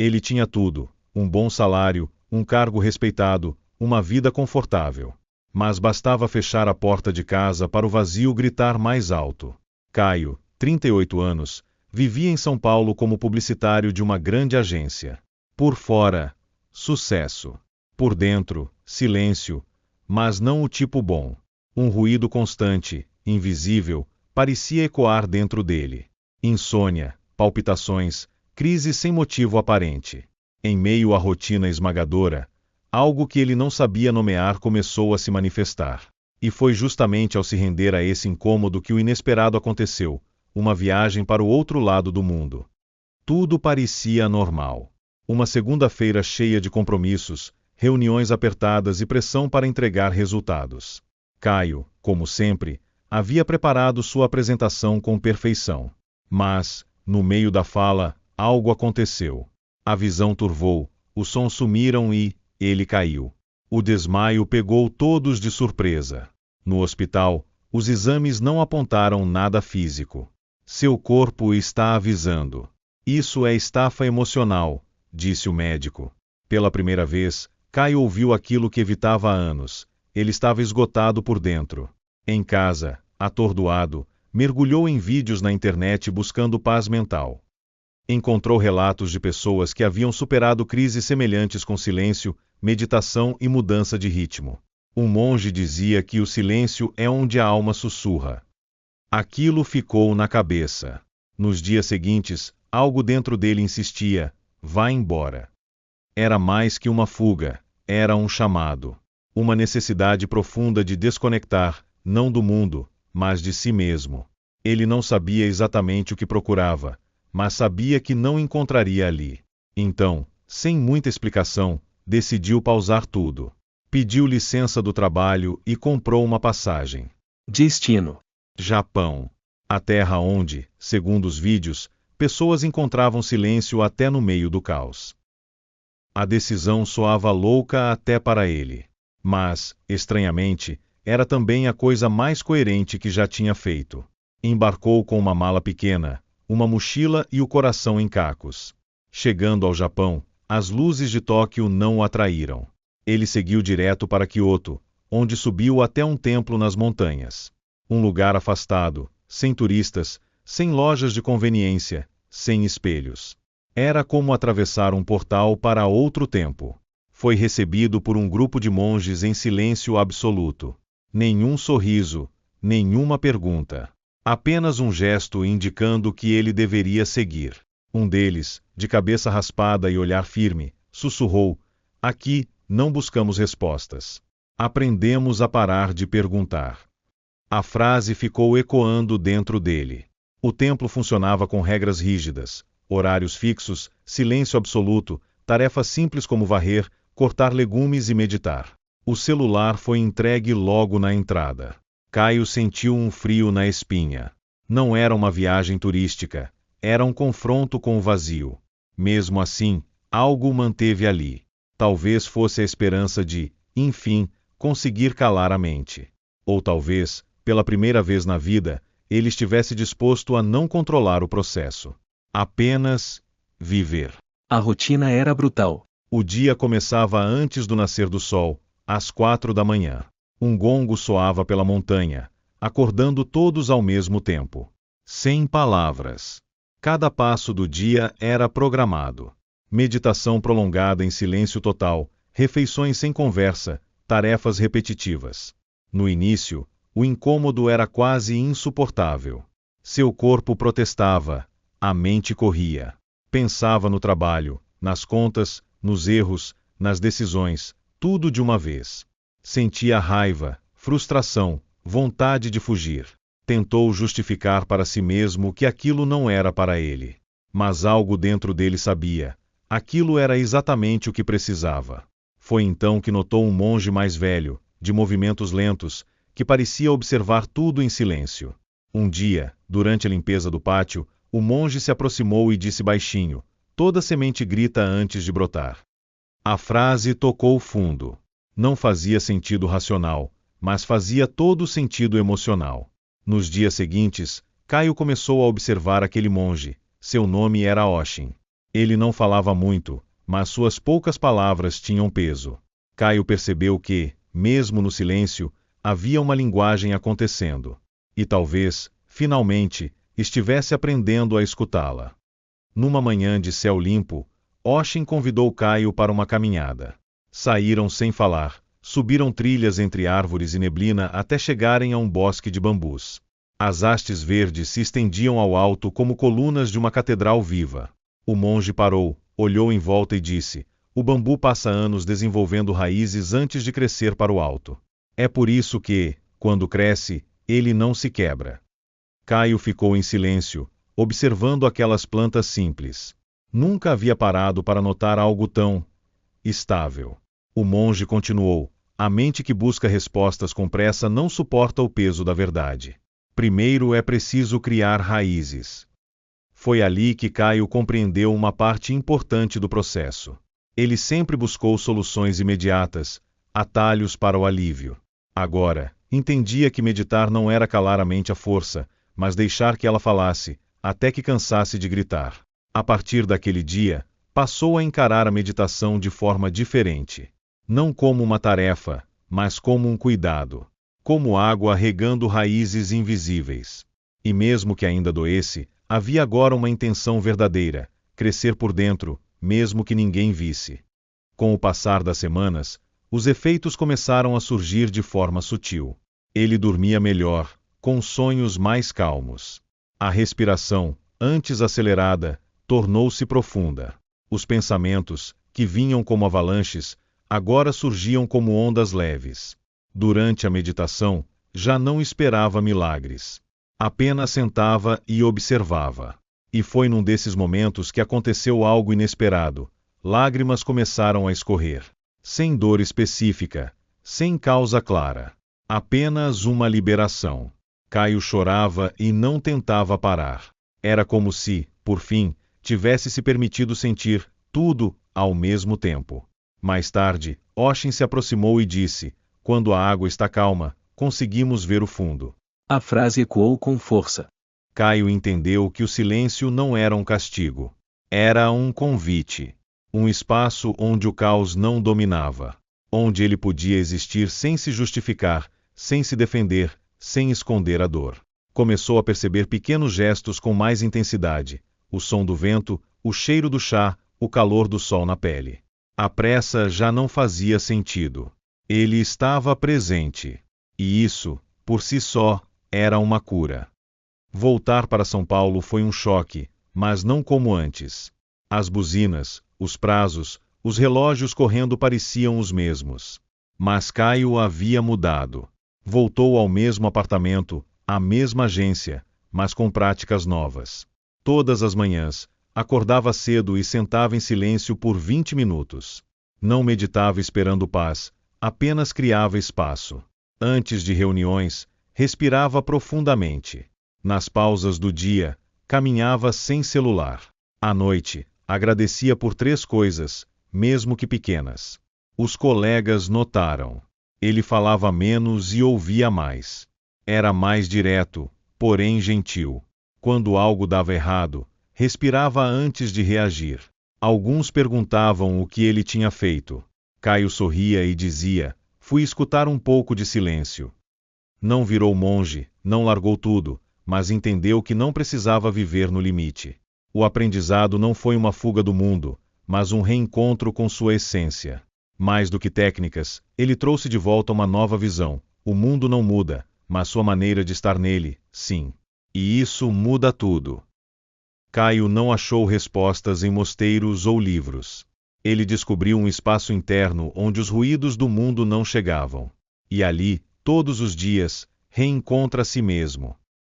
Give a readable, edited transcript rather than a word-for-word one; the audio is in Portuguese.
Ele tinha tudo: um bom salário, um cargo respeitado, uma vida confortável. Mas bastava fechar a porta de casa para o vazio gritar mais alto. Caio, 38 anos, vivia em São Paulo como publicitário de uma grande agência. Por fora, sucesso. Por dentro, silêncio, mas não o tipo bom. Um ruído constante, invisível, parecia ecoar dentro dele. Insônia, palpitações, crise sem motivo aparente. Em meio à rotina esmagadora, algo que ele não sabia nomear começou a se manifestar. E foi justamente ao se render a esse incômodo que o inesperado aconteceu, uma viagem para o outro lado do mundo. Tudo parecia normal. Uma segunda-feira cheia de compromissos, reuniões apertadas e pressão para entregar resultados. Caio, como sempre, havia preparado sua apresentação com perfeição. Mas, no meio da fala, algo aconteceu. A visão turvou, os sons sumiram e ele caiu. O desmaio pegou todos de surpresa. No hospital, os exames não apontaram nada físico. Seu corpo está avisando. Isso é estafa emocional, disse o médico. Pela primeira vez, Caio ouviu aquilo que evitava há anos. Ele estava esgotado por dentro. Em casa, atordoado, mergulhou em vídeos na internet buscando paz mental. Encontrou relatos de pessoas que haviam superado crises semelhantes com silêncio, meditação e mudança de ritmo. Um monge dizia que o silêncio é onde a alma sussurra. Aquilo ficou na cabeça. Nos dias seguintes, algo dentro dele insistia: vá embora. Era mais que uma fuga, era um chamado. Uma necessidade profunda de desconectar, não do mundo, mas de si mesmo. Ele não sabia exatamente o que procurava, mas sabia que não encontraria ali. Então, sem muita explicação, decidiu pausar tudo. Pediu licença do trabalho e comprou uma passagem. Destino: Japão. A terra onde, segundo os vídeos, pessoas encontravam silêncio até no meio do caos. A decisão soava louca até para ele. Mas, estranhamente, era também a coisa mais coerente que já tinha feito. Embarcou com uma mala pequena, uma mochila e o coração em cacos. Chegando ao Japão, as luzes de Tóquio não o atraíram. Ele seguiu direto para Kyoto, onde subiu até um templo nas montanhas. Um lugar afastado, sem turistas, sem lojas de conveniência, sem espelhos. Era como atravessar um portal para outro tempo. Foi recebido por um grupo de monges em silêncio absoluto. Nenhum sorriso, nenhuma pergunta. Apenas um gesto indicando que ele deveria seguir. Um deles, de cabeça raspada e olhar firme, sussurrou: aqui, não buscamos respostas. Aprendemos a parar de perguntar. A frase ficou ecoando dentro dele. O templo funcionava com regras rígidas, horários fixos, silêncio absoluto, tarefas simples como varrer, cortar legumes e meditar. O celular foi entregue logo na entrada. Caio sentiu um frio na espinha. Não era uma viagem turística, era um confronto com o vazio. Mesmo assim, algo o manteve ali. Talvez fosse a esperança de, enfim, conseguir calar a mente. Ou talvez, pela primeira vez na vida, ele estivesse disposto a não controlar o processo. Apenas viver. A rotina era brutal. O dia começava antes do nascer do sol, às 4 da manhã. Um gongo soava pela montanha, acordando todos ao mesmo tempo. Sem palavras. Cada passo do dia era programado. Meditação prolongada em silêncio total, refeições sem conversa, tarefas repetitivas. No início, o incômodo era quase insuportável. Seu corpo protestava, a mente corria. Pensava no trabalho, nas contas, nos erros, nas decisões, tudo de uma vez. Sentia raiva, frustração, vontade de fugir. Tentou justificar para si mesmo que aquilo não era para ele. Mas algo dentro dele sabia. Aquilo era exatamente o que precisava. Foi então que notou um monge mais velho, de movimentos lentos, que parecia observar tudo em silêncio. Um dia, durante a limpeza do pátio, o monge se aproximou e disse baixinho: toda semente grita antes de brotar. A frase tocou fundo. Não fazia sentido racional, mas fazia todo sentido emocional. Nos dias seguintes, Caio começou a observar aquele monge. Seu nome era Oshin. Ele não falava muito, mas suas poucas palavras tinham peso. Caio percebeu que, mesmo no silêncio, havia uma linguagem acontecendo. E talvez, finalmente, estivesse aprendendo a escutá-la. Numa manhã de céu limpo, Oshin convidou Caio para uma caminhada. Saíram sem falar, subiram trilhas entre árvores e neblina até chegarem a um bosque de bambus. As hastes verdes se estendiam ao alto como colunas de uma catedral viva. O monge parou, olhou em volta e disse: "O bambu passa anos desenvolvendo raízes antes de crescer para o alto. É por isso que, quando cresce, ele não se quebra." Caio ficou em silêncio, observando aquelas plantas simples. Nunca havia parado para notar algo tão estável. O monge continuou: "A mente que busca respostas com pressa não suporta o peso da verdade. Primeiro é preciso criar raízes." Foi ali que Caio compreendeu uma parte importante do processo. Ele sempre buscou soluções imediatas, atalhos para o alívio. Agora, entendia que meditar não era calar a mente à força, mas deixar que ela falasse, até que cansasse de gritar. A partir daquele dia, passou a encarar a meditação de forma diferente. Não como uma tarefa, mas como um cuidado. Como água regando raízes invisíveis. E mesmo que ainda doesse, havia agora uma intenção verdadeira: crescer por dentro, mesmo que ninguém visse. Com o passar das semanas, os efeitos começaram a surgir de forma sutil. Ele dormia melhor, com sonhos mais calmos. A respiração, antes acelerada, tornou-se profunda. Os pensamentos, que vinham como avalanches, agora surgiam como ondas leves. Durante a meditação, já não esperava milagres. Apenas sentava e observava. E foi num desses momentos que aconteceu algo inesperado. Lágrimas começaram a escorrer. Sem dor específica, sem causa clara. Apenas uma liberação. Caio chorava e não tentava parar. Era como se, por fim, tivesse se permitido sentir tudo ao mesmo tempo. Mais tarde, Oshin se aproximou e disse: "Quando a água está calma, conseguimos ver o fundo." A frase ecoou com força. Caio entendeu que o silêncio não era um castigo. Era um convite. Um espaço onde o caos não dominava. Onde ele podia existir sem se justificar, sem se defender, sem esconder a dor. Começou a perceber pequenos gestos com mais intensidade: o som do vento, o cheiro do chá, o calor do sol na pele. A pressa já não fazia sentido. Ele estava presente. E isso, por si só, era uma cura. Voltar para São Paulo foi um choque, mas não como antes. As buzinas, os prazos, os relógios correndo pareciam os mesmos. Mas Caio havia mudado. Voltou ao mesmo apartamento, à mesma agência, mas com práticas novas. Todas as manhãs, acordava cedo e sentava em silêncio por 20 minutos. Não meditava esperando paz, apenas criava espaço. Antes de reuniões, respirava profundamente. Nas pausas do dia, caminhava sem celular. À noite, agradecia por 3 coisas, mesmo que pequenas. Os colegas notaram. Ele falava menos e ouvia mais. Era mais direto, porém gentil. Quando algo dava errado, respirava antes de reagir. Alguns perguntavam o que ele tinha feito. Caio sorria e dizia: "Fui escutar um pouco de silêncio." Não virou monge, não largou tudo, mas entendeu que não precisava viver no limite. O aprendizado não foi uma fuga do mundo, mas um reencontro com sua essência. Mais do que técnicas, ele trouxe de volta uma nova visão. O mundo não muda, mas sua maneira de estar nele, sim. E isso muda tudo. Caio não achou respostas em mosteiros ou livros. Ele descobriu um espaço interno onde os ruídos do mundo não chegavam. E ali, todos os dias, reencontra a si mesmo.